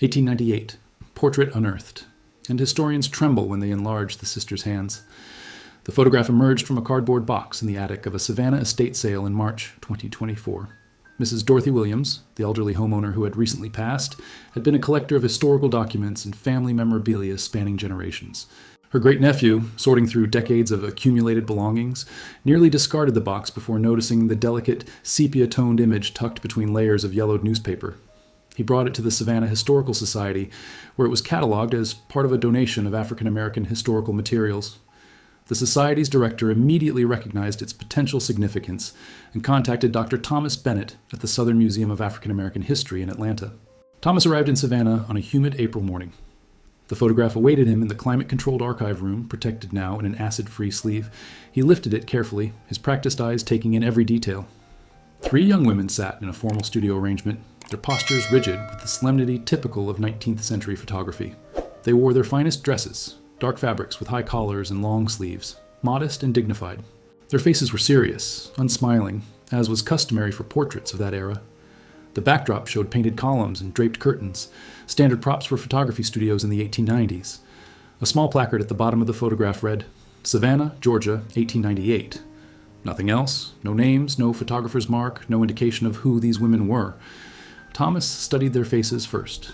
1898, Portrait Unearthed, and historians tremble when they enlarge the sisters' hands. The photograph emerged from a cardboard box in the attic of a Savannah estate sale in March 2024. Mrs. Dorothy Williams, the elderly homeowner who had recently passed, had been a collector of historical documents and family memorabilia spanning generations. Her great-nephew, sorting through decades of accumulated belongings, nearly discarded the box before noticing the delicate, sepia-toned image tucked between layers of yellowed newspaper. He brought it to the Savannah Historical Society, where it was cataloged as part of a donation of African American historical materials. The Society's director immediately recognized its potential significance and contacted Dr. Thomas Bennett at the Southern Museum of African American History in Atlanta. Thomas arrived in Savannah on a humid April morning. The photograph awaited him in the climate-controlled archive room, protected now in an acid-free sleeve. He lifted it carefully, his practiced eyes taking in every detail. 3 young women sat in a formal studio arrangement, their postures rigid with the solemnity typical of 19th century photography. They wore their finest dresses, dark fabrics with high collars and long sleeves, modest and dignified. Their faces were serious, unsmiling, as was customary for portraits of that era. The backdrop showed painted columns and draped curtains, standard props for photography studios in the 1890s. A small placard at the bottom of the photograph read, "Savannah, Georgia, 1898. Nothing else, no names, no photographer's mark, no indication of who these women were. Thomas studied their faces first.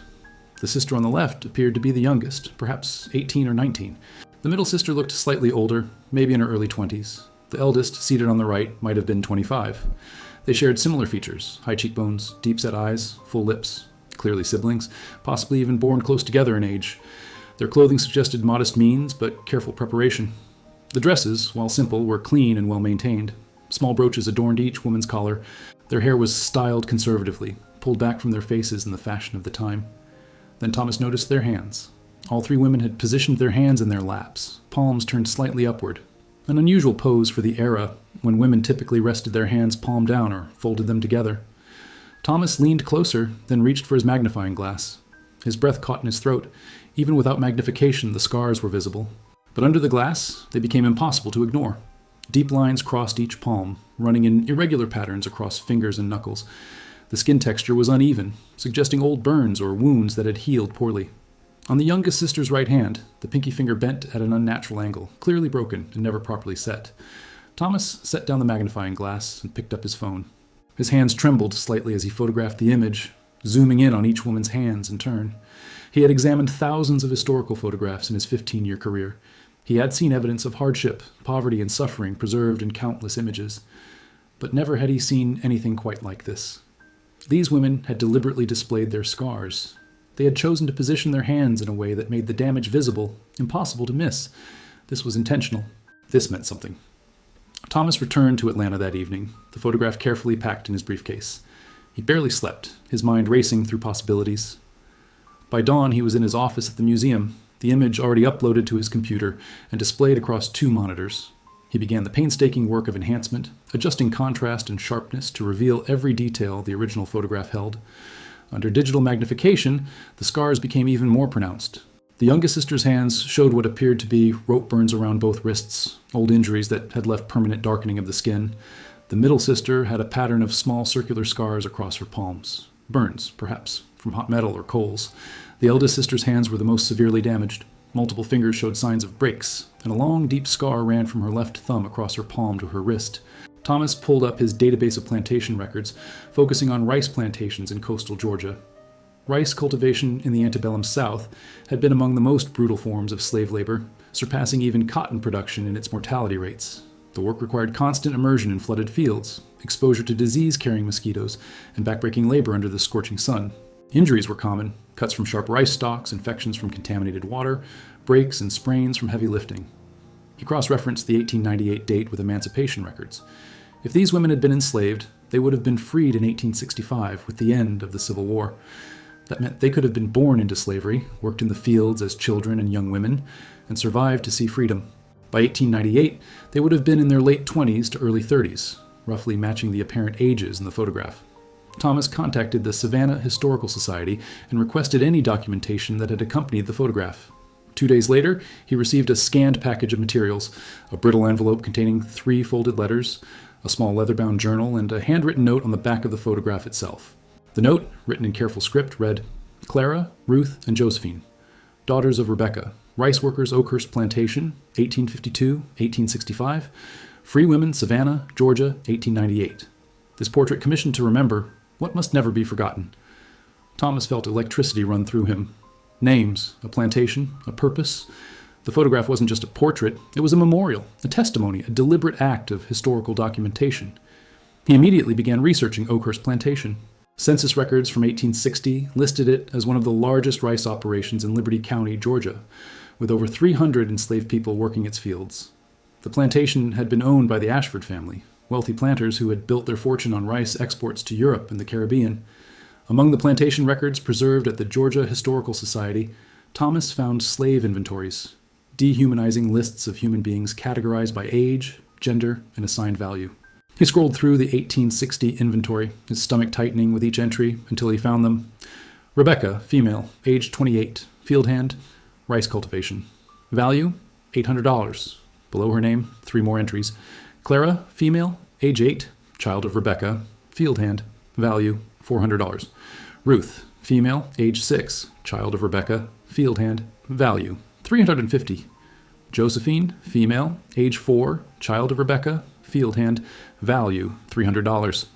The sister on the left appeared to be the youngest, perhaps 18 or 19. The middle sister looked slightly older, maybe in her early 20s. The eldest, seated on the right, might have been 25. They shared similar features, high cheekbones, deep-set eyes, full lips, clearly siblings, possibly even born close together in age. Their clothing suggested modest means, but careful preparation. The dresses, while simple, were clean and well-maintained. Small brooches adorned each woman's collar. Their hair was styled conservatively, pulled back from their faces in the fashion of the time. Then Thomas noticed their hands. All 3 women had positioned their hands in their laps, palms turned slightly upward. An unusual pose for the era, when women typically rested their hands palm down or folded them together. Thomas leaned closer, then reached for his magnifying glass. His breath caught in his throat. Even without magnification, the scars were visible. But under the glass, they became impossible to ignore. Deep lines crossed each palm, running in irregular patterns across fingers and knuckles. The skin texture was uneven, suggesting old burns or wounds that had healed poorly. On the youngest sister's right hand, the pinky finger bent at an unnatural angle, clearly broken and never properly set. Thomas set down the magnifying glass and picked up his phone. His hands trembled slightly as he photographed the image, zooming in on each woman's hands in turn. He had examined thousands of historical photographs in his 15-year career. He had seen evidence of hardship, poverty, and suffering preserved in countless images. But never had he seen anything quite like this. These women had deliberately displayed their scars. They had chosen to position their hands in a way that made the damage visible, impossible to miss. This was intentional. This meant something. Thomas returned to Atlanta that evening, the photograph carefully packed in his briefcase. He barely slept, his mind racing through possibilities. By dawn, he was in his office at the museum, the image already uploaded to his computer and displayed across 2 monitors. He began the painstaking work of enhancement, adjusting contrast and sharpness to reveal every detail the original photograph held. Under digital magnification, the scars became even more pronounced. The youngest sister's hands showed what appeared to be rope burns around both wrists, old injuries that had left permanent darkening of the skin. The middle sister had a pattern of small circular scars across her palms. Burns, perhaps, from hot metal or coals. The eldest sister's hands were the most severely damaged. Multiple fingers showed signs of breaks, and a long, deep scar ran from her left thumb across her palm to her wrist. Thomas pulled up his database of plantation records, focusing on rice plantations in coastal Georgia. Rice cultivation in the antebellum South had been among the most brutal forms of slave labor, surpassing even cotton production in its mortality rates. The work required constant immersion in flooded fields, exposure to disease-carrying mosquitoes, and backbreaking labor under the scorching sun. Injuries were common: cuts from sharp rice stalks, infections from contaminated water, breaks and sprains from heavy lifting. He cross-referenced the 1898 date with emancipation records. If these women had been enslaved, they would have been freed in 1865 with the end of the Civil War. That meant they could have been born into slavery, worked in the fields as children and young women, and survived to see freedom. By 1898, they would have been in their late 20s to early 30s, roughly matching the apparent ages in the photograph. Thomas contacted the Savannah Historical Society and requested any documentation that had accompanied the photograph. 2 days later, he received a scanned package of materials, a brittle envelope containing 3 folded letters, a small leather-bound journal, and a handwritten note on the back of the photograph itself. The note, written in careful script, read, Clara, Ruth, and Josephine, daughters of Rebecca, rice workers, Oakhurst Plantation, 1852-1865, free women, Savannah, Georgia, 1898. This portrait commissioned to remember what must never be forgotten. Thomas felt electricity run through him. Names, a plantation, a purpose. The photograph wasn't just a portrait, it was a memorial, a testimony, a deliberate act of historical documentation. He immediately began researching Oakhurst Plantation. Census records from 1860 listed it as one of the largest rice operations in Liberty County, Georgia, with over 300 enslaved people working its fields. The plantation had been owned by the Ashford family, wealthy planters who had built their fortune on rice exports to Europe and the Caribbean. Among the plantation records preserved at the Georgia Historical Society, Thomas found slave inventories, dehumanizing lists of human beings categorized by age, gender, and assigned value. He scrolled through the 1860 inventory, his stomach tightening with each entry until he found them. Rebecca, female, age 28, field hand, rice cultivation. Value, $800. Below her name, 3 more entries. Clara, female, age 8, child of Rebecca, field hand. Value, $400. Ruth, female, age 6, child of Rebecca, field hand. Value, $350. Josephine, female, age 4, child of Rebecca, field hand. Value, $300.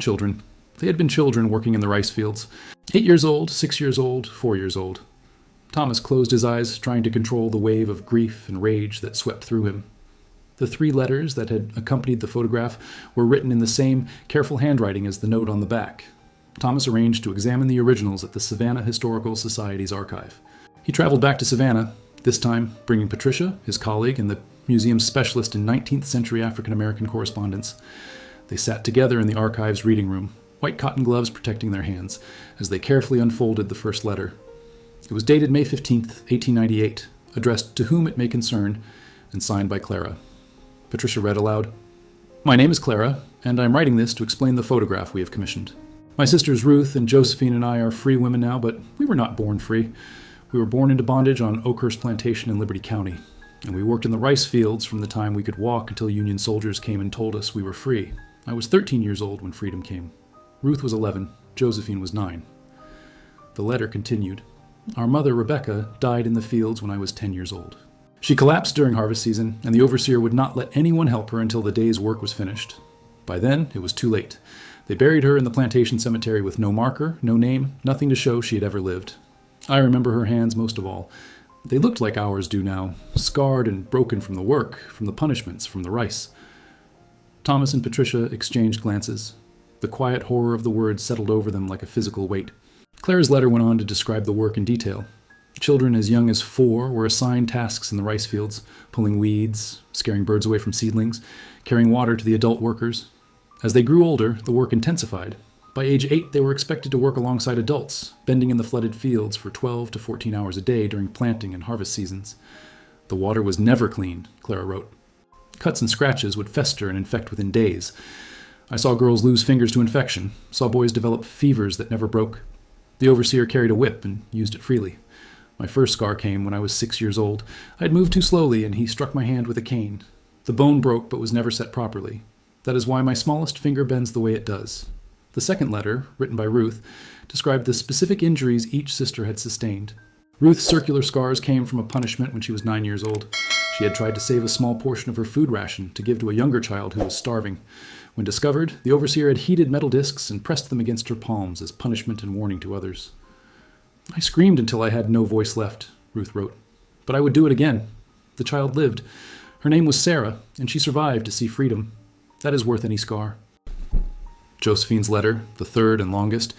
Children. They had been children working in the rice fields. 8 years old, 6 years old, 4 years old. Thomas closed his eyes, trying to control the wave of grief and rage that swept through him. The 3 letters that had accompanied the photograph were written in the same careful handwriting as the note on the back. Thomas arranged to examine the originals at the Savannah Historical Society's archive. He traveled back to Savannah, this time bringing Patricia, his colleague and the museum's specialist in 19th century African American correspondence. They sat together in the archive's reading room, white cotton gloves protecting their hands, as they carefully unfolded the first letter. It was dated May 15th, 1898, addressed to whom it may concern, and signed by Clara. Patricia read aloud, "My name is Clara, and I'm writing this to explain the photograph we have commissioned. My sisters Ruth and Josephine and I are free women now, but we were not born free. We were born into bondage on Oakhurst Plantation in Liberty County, and we worked in the rice fields from the time we could walk until Union soldiers came and told us we were free. I was 13 years old when freedom came. Ruth was 11, Josephine was 9. The letter continued. Our mother, Rebecca, died in the fields when I was 10 years old. She collapsed during harvest season, and the overseer would not let anyone help her until the day's work was finished. By then, it was too late. They buried her in the plantation cemetery with no marker, no name, nothing to show she had ever lived. I remember her hands most of all. They looked like ours do now, scarred and broken from the work, from the punishments, from the rice." Thomas and Patricia exchanged glances. The quiet horror of the words settled over them like a physical weight. Clara's letter went on to describe the work in detail. Children as young as 4 were assigned tasks in the rice fields, pulling weeds, scaring birds away from seedlings, carrying water to the adult workers. As they grew older, the work intensified. By age 8, they were expected to work alongside adults, bending in the flooded fields for 12 to 14 hours a day during planting and harvest seasons. The water was never clean, Clara wrote. Cuts and scratches would fester and infect within days. I saw girls lose fingers to infection, saw boys develop fevers that never broke. The overseer carried a whip and used it freely. My first scar came when I was 6 years old. I had moved too slowly, and he struck my hand with a cane. The bone broke but was never set properly. That is why my smallest finger bends the way it does. The second letter, written by Ruth, described the specific injuries each sister had sustained. Ruth's circular scars came from a punishment when she was 9 years old. She had tried to save a small portion of her food ration to give to a younger child who was starving. When discovered, the overseer had heated metal discs and pressed them against her palms as punishment and warning to others. I screamed until I had no voice left, Ruth wrote. But I would do it again. The child lived. Her name was Sarah, and she survived to see freedom. That is worth any scar. Josephine's letter, the third and longest,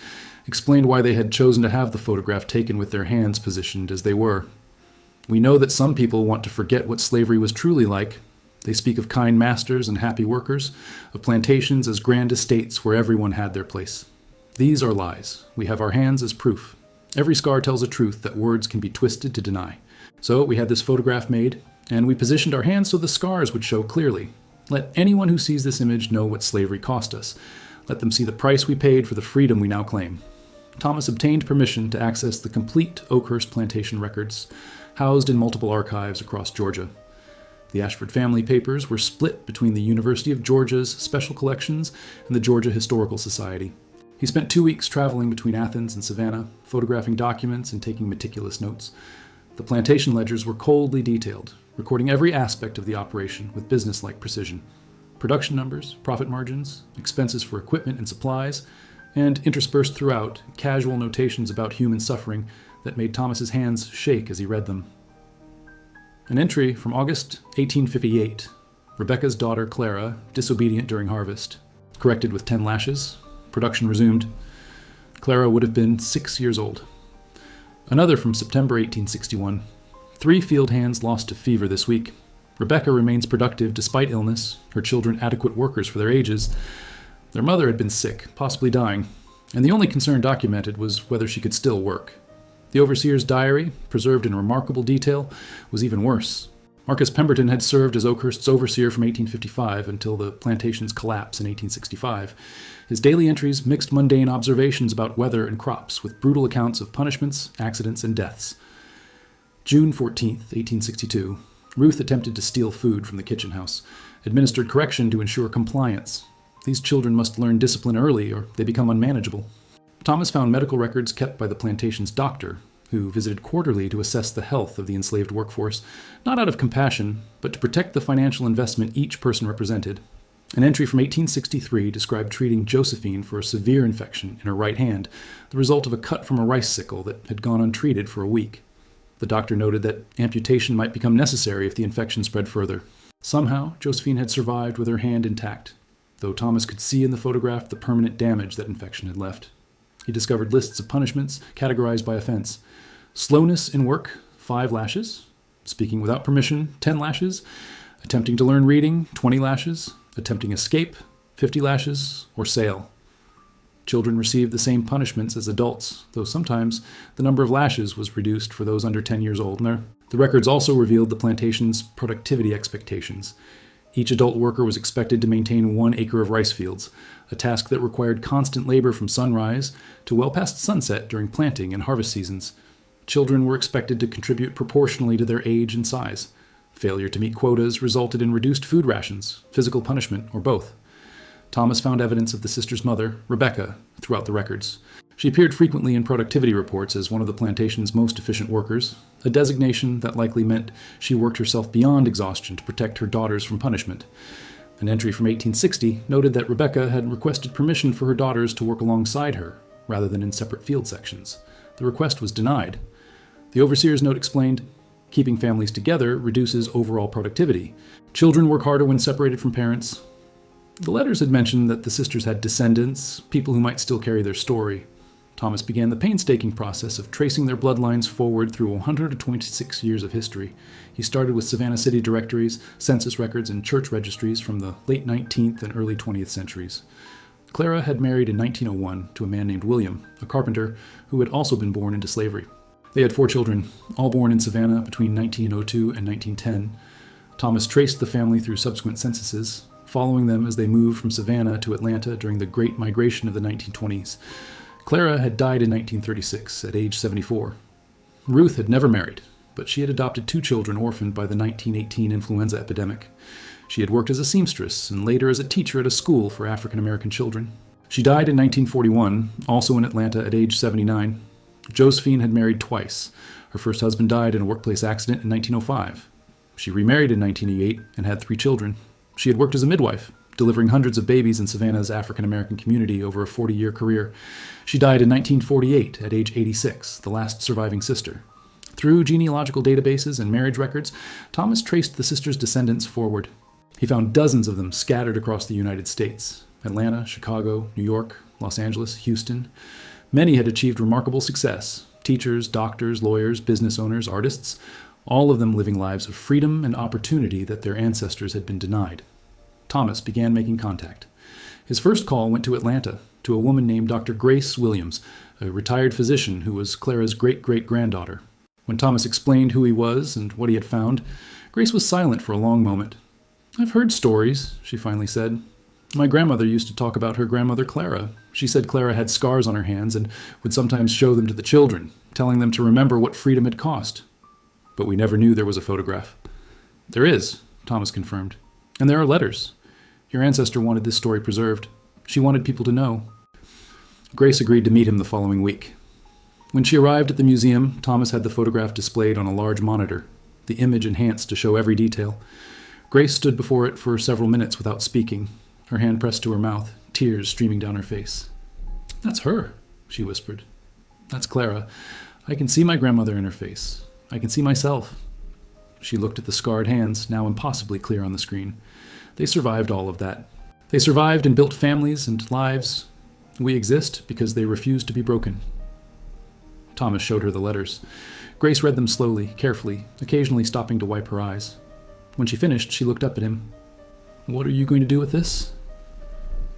explained why they had chosen to have the photograph taken with their hands positioned as they were. We know that some people want to forget what slavery was truly like. They speak of kind masters and happy workers, of plantations as grand estates where everyone had their place. These are lies. We have our hands as proof. Every scar tells a truth that words can be twisted to deny. So we had this photograph made, and we positioned our hands so the scars would show clearly. Let anyone who sees this image know what slavery cost us. Let them see the price we paid for the freedom we now claim. Thomas obtained permission to access the complete Oakhurst Plantation records, housed in multiple archives across Georgia. The Ashford family papers were split between the University of Georgia's special collections and the Georgia Historical Society. He spent 2 weeks traveling between Athens and Savannah, photographing documents and taking meticulous notes. The plantation ledgers were coldly detailed, recording every aspect of the operation with business-like precision. Production numbers, profit margins, expenses for equipment and supplies, and interspersed throughout, casual notations about human suffering that made Thomas's hands shake as he read them. An entry from August 1858. Rebecca's daughter Clara, disobedient during harvest. Corrected with 10 lashes. Production resumed. Clara would have been 6 years old. Another from September 1861. 3 field hands lost to fever this week. Rebecca remains productive despite illness, her children adequate workers for their ages. Their mother had been sick, possibly dying, and the only concern documented was whether she could still work. The overseer's diary, preserved in remarkable detail, was even worse. Marcus Pemberton had served as Oakhurst's overseer from 1855 until the plantation's collapse in 1865. His daily entries mixed mundane observations about weather and crops with brutal accounts of punishments, accidents, and deaths. June 14, 1862. Ruth attempted to steal food from the kitchen house, administered correction to ensure compliance. These children must learn discipline early or they become unmanageable. Thomas found medical records kept by the plantation's doctor, who visited quarterly to assess the health of the enslaved workforce, not out of compassion, but to protect the financial investment each person represented. An entry from 1863 described treating Josephine for a severe infection in her right hand, the result of a cut from a rice sickle that had gone untreated for a week. The doctor noted that amputation might become necessary if the infection spread further. Somehow, Josephine had survived with her hand intact, though Thomas could see in the photograph the permanent damage that infection had left. He discovered lists of punishments categorized by offense. Slowness in work, 5 lashes. Speaking without permission, 10 lashes. Attempting to learn reading, 20 lashes. Attempting escape, 50 lashes, or sale. Children received the same punishments as adults, though sometimes the number of lashes was reduced for those under 10 years old. The records also revealed the plantation's productivity expectations. Each adult worker was expected to maintain 1 acre of rice fields, a task that required constant labor from sunrise to well past sunset during planting and harvest seasons. Children were expected to contribute proportionally to their age and size. Failure to meet quotas resulted in reduced food rations, physical punishment, or both. Thomas found evidence of the sisters' mother, Rebecca, throughout the records. She appeared frequently in productivity reports as one of the plantation's most efficient workers, a designation that likely meant she worked herself beyond exhaustion to protect her daughters from punishment. An entry from 1860 noted that Rebecca had requested permission for her daughters to work alongside her, rather than in separate field sections. The request was denied. The overseer's note explained, keeping families together reduces overall productivity. Children work harder when separated from parents. The letters had mentioned that the sisters had descendants, people who might still carry their story. Thomas began the painstaking process of tracing their bloodlines forward through 126 years of history. He started with Savannah City directories, census records, and church registries from the late 19th and early 20th centuries. Clara had married in 1901 to a man named William, a carpenter who had also been born into slavery. They had 4 children, all born in Savannah between 1902 and 1910. Thomas traced the family through subsequent censuses, following them as they moved from Savannah to Atlanta during the Great Migration of the 1920s. Clara had died in 1936 at age 74. Ruth had never married, but she had adopted 2 children orphaned by the 1918 influenza epidemic. She had worked as a seamstress and later as a teacher at a school for African American children. She died in 1941, also in Atlanta at age 79. Josephine had married twice. Her first husband died in a workplace accident in 1905. She remarried in 1988 and had 3 children. She had worked as a midwife, delivering hundreds of babies in Savannah's African American community over a 40-year career. She died in 1948 at age 86, the last surviving sister. Through genealogical databases and marriage records, Thomas traced the sisters' descendants forward. He found dozens of them scattered across the United States: Atlanta, Chicago, New York, Los Angeles, Houston. Many had achieved remarkable success: teachers, doctors, lawyers, business owners, artists, all of them living lives of freedom and opportunity that their ancestors had been denied. Thomas began making contact. His first call went to Atlanta, to a woman named Dr. Grace Williams, a retired physician who was Clara's great-great-granddaughter. When Thomas explained who he was and what he had found, Grace was silent for a long moment. "I've heard stories," she finally said. "My grandmother used to talk about her grandmother Clara. She said Clara had scars on her hands and would sometimes show them to the children, telling them to remember what freedom had cost. But we never knew there was a photograph." "There is," Thomas confirmed. "And there are letters. Your ancestor wanted this story preserved. She wanted people to know." Grace agreed to meet him the following week. When she arrived at the museum, Thomas had the photograph displayed on a large monitor, the image enhanced to show every detail. Grace stood before it for several minutes without speaking, her hand pressed to her mouth, tears streaming down her face. "That's her," she whispered. "That's Clara. I can see my grandmother in her face. I can see myself." She looked at the scarred hands, now impossibly clear on the screen. They survived all of that. They survived and built families and lives. We exist because they refused to be broken. Thomas showed her the letters. Grace read them slowly, carefully, occasionally stopping to wipe her eyes. When she finished, she looked up at him. "What are you going to do with this?"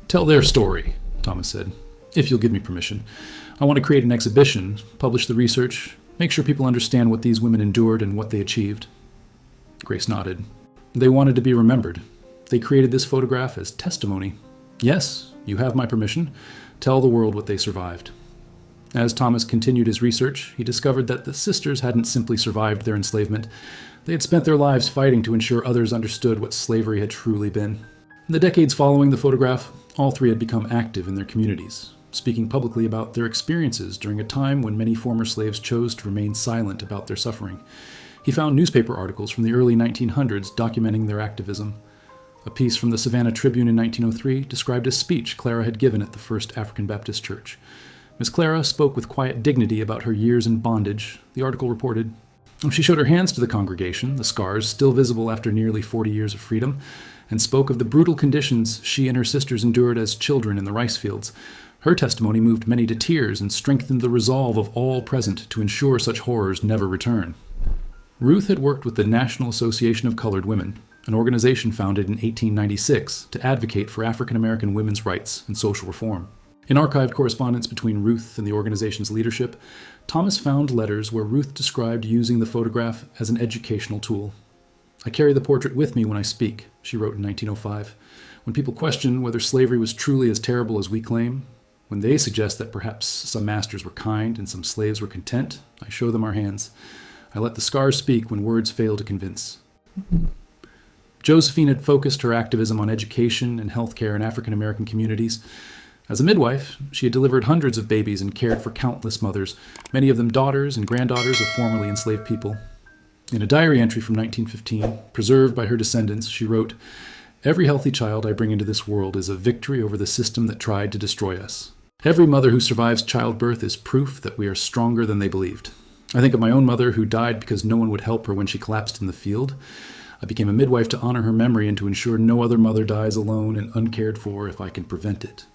"Tell their story," Thomas said, "if you'll give me permission. I want to create an exhibition, publish the research, make sure people understand what these women endured and what they achieved." Grace nodded. "They wanted to be remembered. They created this photograph as testimony. Yes, you have my permission. Tell the world what they survived." As Thomas continued his research, he discovered that the sisters hadn't simply survived their enslavement. They had spent their lives fighting to ensure others understood what slavery had truly been. In the decades following the photograph, all three had become active in their communities, speaking publicly about their experiences during a time when many former slaves chose to remain silent about their suffering. He found newspaper articles from the early 1900s documenting their activism. A piece from the Savannah Tribune in 1903 described a speech Clara had given at the First African Baptist Church. Miss Clara spoke with quiet dignity about her years in bondage, the article reported. She showed her hands to the congregation, the scars still visible after nearly 40 years of freedom, and spoke of the brutal conditions she and her sisters endured as children in the rice fields. Her testimony moved many to tears and strengthened the resolve of all present to ensure such horrors never return. Ruth had worked with the National Association of Colored Women, an organization founded in 1896 to advocate for African American women's rights and social reform. In archived correspondence between Ruth and the organization's leadership, Thomas found letters where Ruth described using the photograph as an educational tool. "I carry the portrait with me when I speak," she wrote in 1905. "When people question whether slavery was truly as terrible as we claim, when they suggest that perhaps some masters were kind and some slaves were content, I show them our hands. I let the scars speak when words fail to convince." Josephine had focused her activism on education and healthcare in African American communities. As a midwife, she had delivered hundreds of babies and cared for countless mothers, many of them daughters and granddaughters of formerly enslaved people. In a diary entry from 1915, preserved by her descendants, she wrote, "Every healthy child I bring into this world is a victory over the system that tried to destroy us. Every mother who survives childbirth is proof that we are stronger than they believed. I think of my own mother who died because no one would help her when she collapsed in the field. I became a midwife to honor her memory and to ensure no other mother dies alone and uncared for if I can prevent it."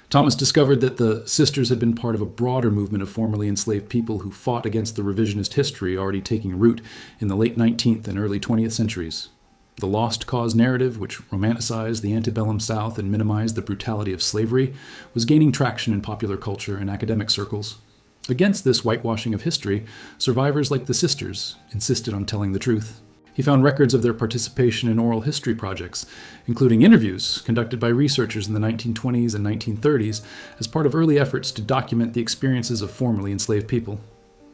Thomas discovered that the sisters had been part of a broader movement of formerly enslaved people who fought against the revisionist history already taking root in the late 19th and early 20th centuries. The lost cause narrative, which romanticized the antebellum South and minimized the brutality of slavery, was gaining traction in popular culture and academic circles. Against this whitewashing of history, survivors like the sisters insisted on telling the truth. He found records of their participation in oral history projects, including interviews conducted by researchers in the 1920s and 1930s as part of early efforts to document the experiences of formerly enslaved people.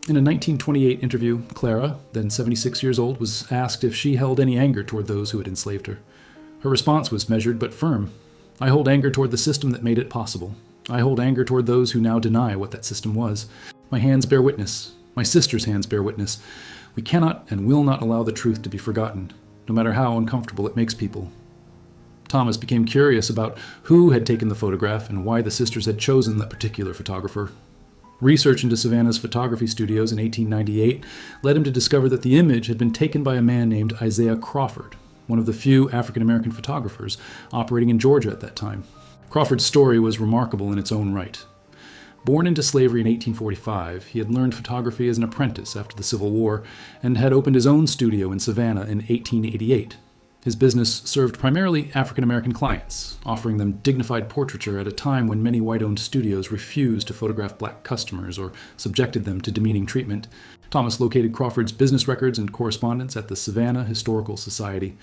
In a 1928 interview, Clara, then 76 years old, was asked if she held any anger toward those who had enslaved her. Her response was measured but firm. "I hold anger toward the system that made it possible. I hold anger toward those who now deny what that system was. My hands bear witness. My sister's hands bear witness. We cannot and will not allow the truth to be forgotten, no matter how uncomfortable it makes people." Thomas became curious about who had taken the photograph and why the sisters had chosen that particular photographer. Research into Savannah's photography studios in 1898 led him to discover that the image had been taken by a man named Isaiah Crawford, one of the few African-American photographers operating in Georgia at that time. Crawford's story was remarkable in its own right. Born into slavery in 1845, he had learned photography as an apprentice after the Civil War and had opened his own studio in Savannah in 1888. His business served primarily African-American clients, offering them dignified portraiture at a time when many white-owned studios refused to photograph black customers or subjected them to demeaning treatment. Thomas located Crawford's business records and correspondence at the Savannah Historical Society.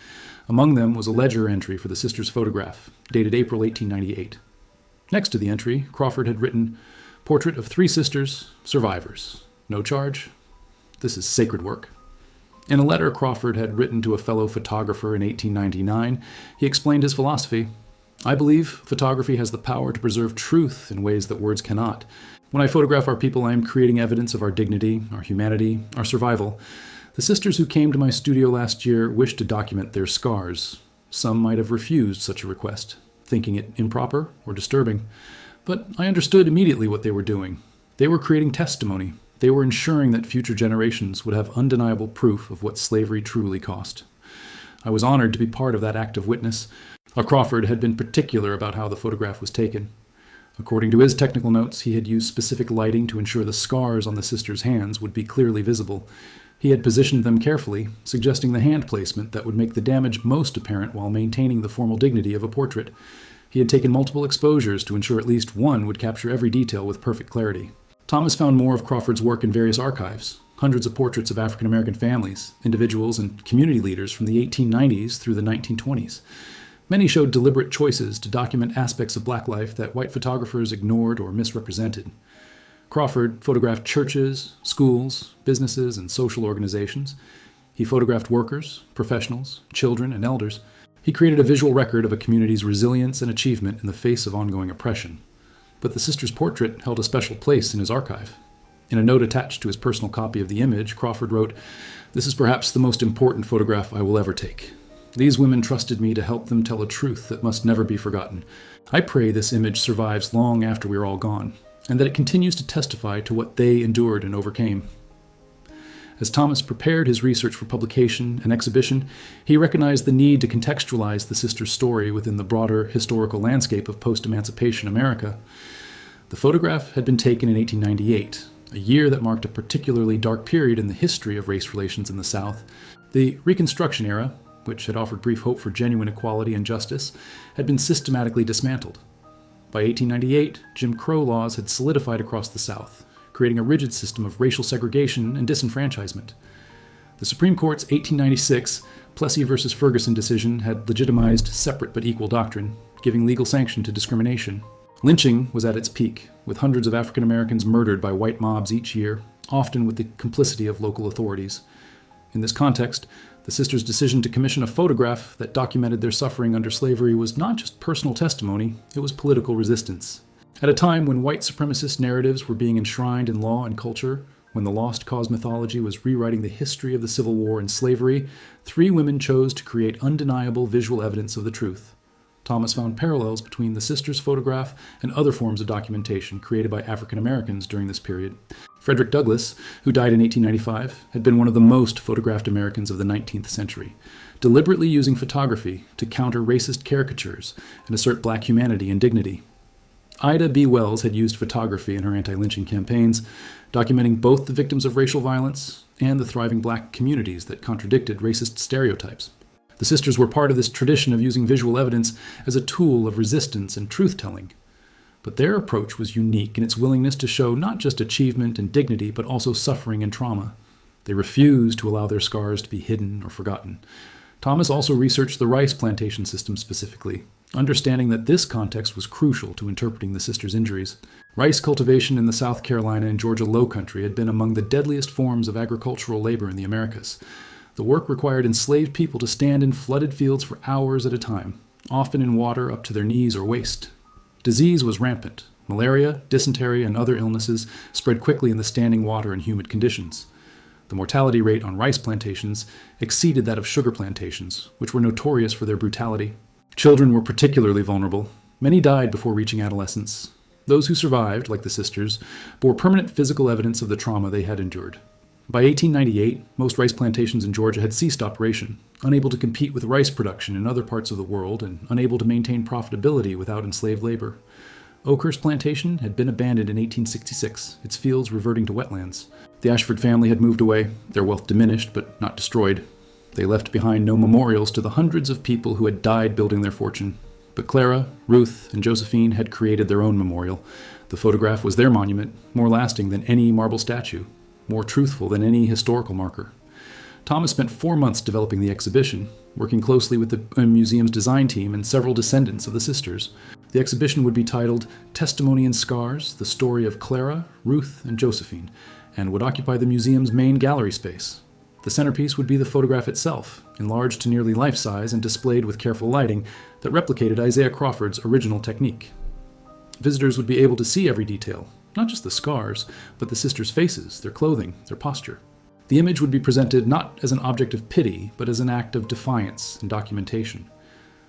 Among them was a ledger entry for the sisters' photograph, dated April 1898. Next to the entry, Crawford had written, "Portrait of 3 sisters, survivors. No charge. This is sacred work." In a letter Crawford had written to a fellow photographer in 1899, he explained his philosophy. I believe photography has the power to preserve truth in ways that words cannot. When I photograph our people, I am creating evidence of our dignity, our humanity, our survival. The sisters who came to my studio last year wished to document their scars. Some might have refused such a request, thinking it improper or disturbing. But I understood immediately what they were doing. They were creating testimony. They were ensuring that future generations would have undeniable proof of what slavery truly cost. I was honored to be part of that act of witness. Crawford had been particular about how the photograph was taken. According to his technical notes, he had used specific lighting to ensure the scars on the sisters' hands would be clearly visible. He had positioned them carefully, suggesting the hand placement that would make the damage most apparent while maintaining the formal dignity of a portrait. He had taken multiple exposures to ensure at least one would capture every detail with perfect clarity. Thomas found more of Crawford's work in various archives, hundreds of portraits of African American families, individuals, and community leaders from the 1890s through the 1920s. Many showed deliberate choices to document aspects of black life that white photographers ignored or misrepresented. Crawford photographed churches, schools, businesses, and social organizations. He photographed workers, professionals, children, and elders. He created a visual record of a community's resilience and achievement in the face of ongoing oppression. But the sisters' portrait held a special place in his archive. In a note attached to his personal copy of the image, Crawford wrote, "This is perhaps the most important photograph I will ever take. These women trusted me to help them tell a truth that must never be forgotten. I pray this image survives long after we are all gone, and that it continues to testify to what they endured and overcame." As Thomas prepared his research for publication and exhibition, he recognized the need to contextualize the sisters' story within the broader historical landscape of post-emancipation America. The photograph had been taken in 1898, a year that marked a particularly dark period in the history of race relations in the South. The Reconstruction era, which had offered brief hope for genuine equality and justice, had been systematically dismantled. By 1898, Jim Crow laws had solidified across the South, creating a rigid system of racial segregation and disenfranchisement. The Supreme Court's 1896 Plessy v. Ferguson decision had legitimized separate but equal doctrine, giving legal sanction to discrimination. Lynching was at its peak, with hundreds of African Americans murdered by white mobs each year, often with the complicity of local authorities. In this context, the sisters' decision to commission a photograph that documented their suffering under slavery was not just personal testimony, it was political resistance. At a time when white supremacist narratives were being enshrined in law and culture, when the Lost Cause mythology was rewriting the history of the Civil War and slavery, 3 women chose to create undeniable visual evidence of the truth. Thomas found parallels between the sisters' photograph and other forms of documentation created by African Americans during this period. Frederick Douglass, who died in 1895, had been one of the most photographed Americans of the 19th century, deliberately using photography to counter racist caricatures and assert black humanity and dignity. Ida B. Wells had used photography in her anti-lynching campaigns, documenting both the victims of racial violence and the thriving black communities that contradicted racist stereotypes. The sisters were part of this tradition of using visual evidence as a tool of resistance and truth-telling. But their approach was unique in its willingness to show not just achievement and dignity, but also suffering and trauma. They refused to allow their scars to be hidden or forgotten. Thomas also researched the rice plantation system specifically, understanding that this context was crucial to interpreting the sisters' injuries. Rice cultivation in the South Carolina and Georgia Low Country had been among the deadliest forms of agricultural labor in the Americas. The work required enslaved people to stand in flooded fields for hours at a time, often in water up to their knees or waist. Disease was rampant. Malaria, dysentery, and other illnesses spread quickly in the standing water and humid conditions. The mortality rate on rice plantations exceeded that of sugar plantations, which were notorious for their brutality. Children were particularly vulnerable. Many died before reaching adolescence. Those who survived, like the sisters, bore permanent physical evidence of the trauma they had endured. By 1898, most rice plantations in Georgia had ceased operation, unable to compete with rice production in other parts of the world and unable to maintain profitability without enslaved labor. Oakhurst Plantation had been abandoned in 1866, its fields reverting to wetlands. The Ashford family had moved away, their wealth diminished but not destroyed. They left behind no memorials to the hundreds of people who had died building their fortune. But Clara, Ruth, and Josephine had created their own memorial. The photograph was their monument, more lasting than any marble statue, more truthful than any historical marker. Thomas spent 4 months developing the exhibition, working closely with the museum's design team and several descendants of the sisters. The exhibition would be titled Testimony and Scars, the Story of Clara, Ruth, and Josephine, and would occupy the museum's main gallery space. The centerpiece would be the photograph itself, enlarged to nearly life-size and displayed with careful lighting that replicated Isaiah Crawford's original technique. Visitors would be able to see every detail, not just the scars, but the sisters' faces, their clothing, their posture. The image would be presented not as an object of pity, but as an act of defiance and documentation.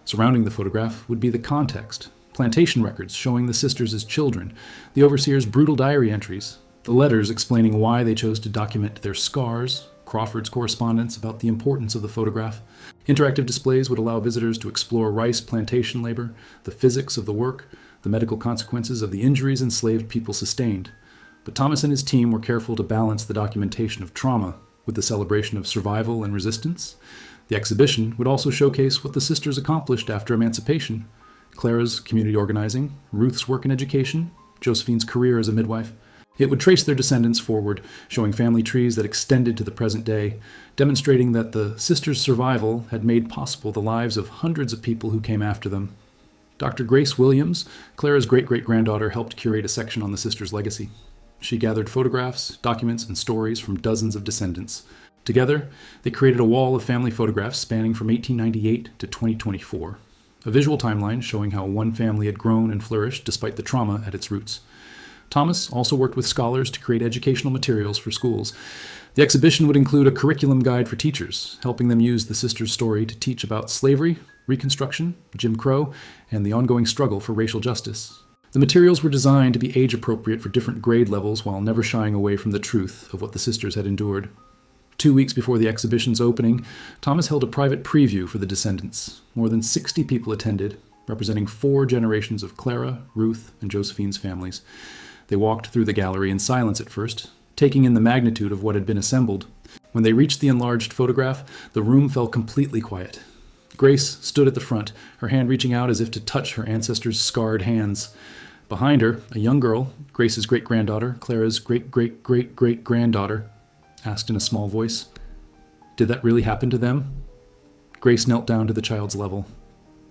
Surrounding the photograph would be the context, plantation records showing the sisters as children, the overseer's brutal diary entries, the letters explaining why they chose to document their scars, Crawford's correspondence about the importance of the photograph. Interactive displays would allow visitors to explore rice plantation labor, the physics of the work, the medical consequences of the injuries enslaved people sustained. But Thomas and his team were careful to balance the documentation of trauma with the celebration of survival and resistance. The exhibition would also showcase what the sisters accomplished after emancipation: Clara's community organizing, Ruth's work in education, Josephine's career as a midwife. It would trace their descendants forward, showing family trees that extended to the present day, demonstrating that the sisters' survival had made possible the lives of hundreds of people who came after them. Dr. Grace Williams, Clara's great-great-granddaughter, helped curate a section on the sisters' legacy. She gathered photographs, documents, and stories from dozens of descendants. Together, they created a wall of family photographs spanning from 1898 to 2024, a visual timeline showing how one family had grown and flourished despite the trauma at its roots. Thomas also worked with scholars to create educational materials for schools. The exhibition would include a curriculum guide for teachers, helping them use the sisters' story to teach about slavery, Reconstruction, Jim Crow, and the ongoing struggle for racial justice. The materials were designed to be age-appropriate for different grade levels while never shying away from the truth of what the sisters had endured. 2 weeks before the exhibition's opening, Thomas held a private preview for the descendants. More than 60 people attended, representing 4 generations of Clara, Ruth, and Josephine's families. They walked through the gallery in silence at first, taking in the magnitude of what had been assembled. When they reached the enlarged photograph, the room fell completely quiet. Grace stood at the front, her hand reaching out as if to touch her ancestors' scarred hands. Behind her, a young girl, Grace's great-granddaughter, Clara's great-great-great-great-granddaughter, asked in a small voice, "Did that really happen to them?" Grace knelt down to the child's level.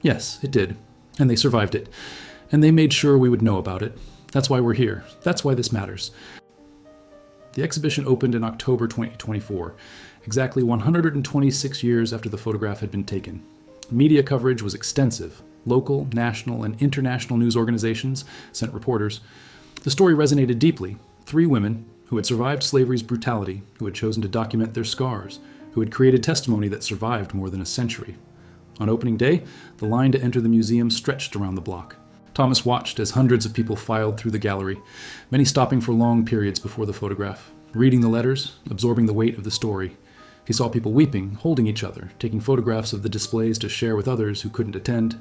"Yes, it did. And they survived it. And they made sure we would know about it. That's why we're here. That's why this matters." The exhibition opened in October 2024, exactly 126 years after the photograph had been taken. Media coverage was extensive. Local, national, and international news organizations sent reporters. The story resonated deeply. 3 women who had survived slavery's brutality, who had chosen to document their scars, who had created testimony that survived more than a century. On opening day, the line to enter the museum stretched around the block. Thomas watched as hundreds of people filed through the gallery, many stopping for long periods before the photograph, reading the letters, absorbing the weight of the story. He saw people weeping, holding each other, taking photographs of the displays to share with others who couldn't attend.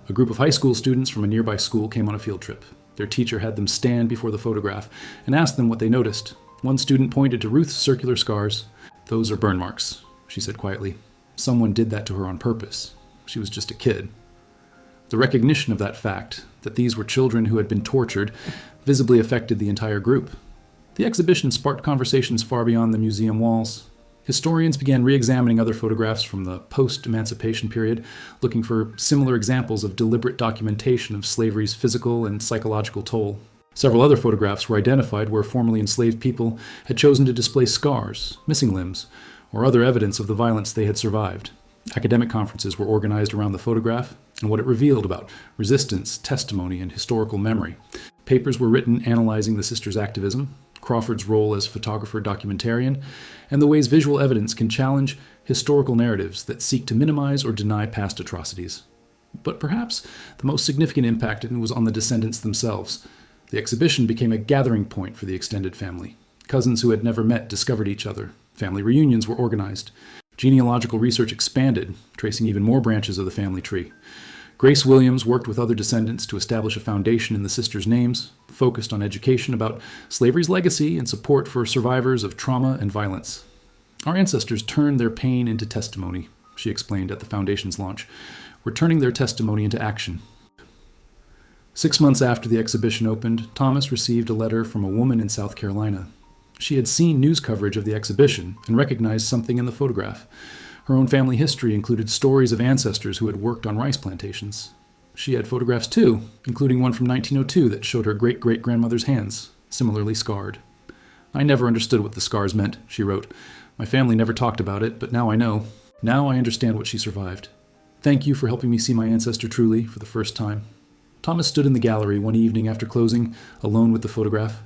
A group of high school students from a nearby school came on a field trip. Their teacher had them stand before the photograph and asked them what they noticed. One student pointed to Ruth's circular scars. "Those are burn marks," she said quietly. "Someone did that to her on purpose. She was just a kid." The recognition of that fact, that these were children who had been tortured, visibly affected the entire group. The exhibition sparked conversations far beyond the museum walls. Historians began re-examining other photographs from the post-emancipation period, looking for similar examples of deliberate documentation of slavery's physical and psychological toll. Several other photographs were identified where formerly enslaved people had chosen to display scars, missing limbs, or other evidence of the violence they had survived. Academic conferences were organized around the photograph and what it revealed about resistance, testimony, and historical memory. Papers were written analyzing the sisters' activism, Crawford's role as photographer-documentarian, and the ways visual evidence can challenge historical narratives that seek to minimize or deny past atrocities. But perhaps the most significant impact was on the descendants themselves. The exhibition became a gathering point for the extended family. Cousins who had never met discovered each other. Family reunions were organized. Genealogical research expanded, tracing even more branches of the family tree. Grace Williams worked with other descendants to establish a foundation in the sisters' names, focused on education about slavery's legacy and support for survivors of trauma and violence. "Our ancestors turned their pain into testimony," she explained at the foundation's launch. "We're turning their testimony into action." 6 months after the exhibition opened, Thomas received a letter from a woman in South Carolina. She had seen news coverage of the exhibition and recognized something in the photograph. Her own family history included stories of ancestors who had worked on rice plantations. She had photographs too, including one from 1902 that showed her great-great-grandmother's hands, similarly scarred. "I never understood what the scars meant," she wrote, My family never talked about it, but now I know. Now I understand what she survived. Thank you for helping me see my ancestor truly for the first time." Thomas stood in the gallery one evening after closing, alone with the photograph.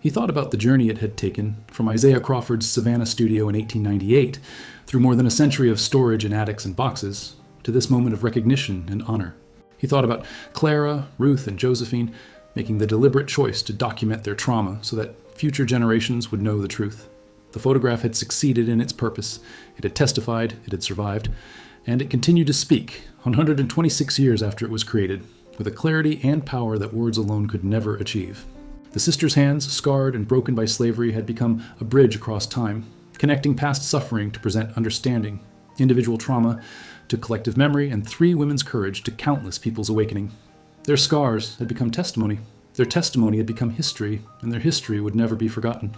He thought about the journey it had taken, from Isaiah Crawford's Savannah studio in 1898, through more than a century of storage in attics and boxes, to this moment of recognition and honor. He thought about Clara, Ruth, and Josephine making the deliberate choice to document their trauma so that future generations would know the truth. The photograph had succeeded in its purpose, it had testified, it had survived, and it continued to speak 126 years after it was created, with a clarity and power that words alone could never achieve. The sisters' hands, scarred and broken by slavery, had become a bridge across time, connecting past suffering to present understanding, individual trauma to collective memory, and 3 women's courage to countless people's awakening. Their scars had become testimony. Their testimony had become history, and their history would never be forgotten.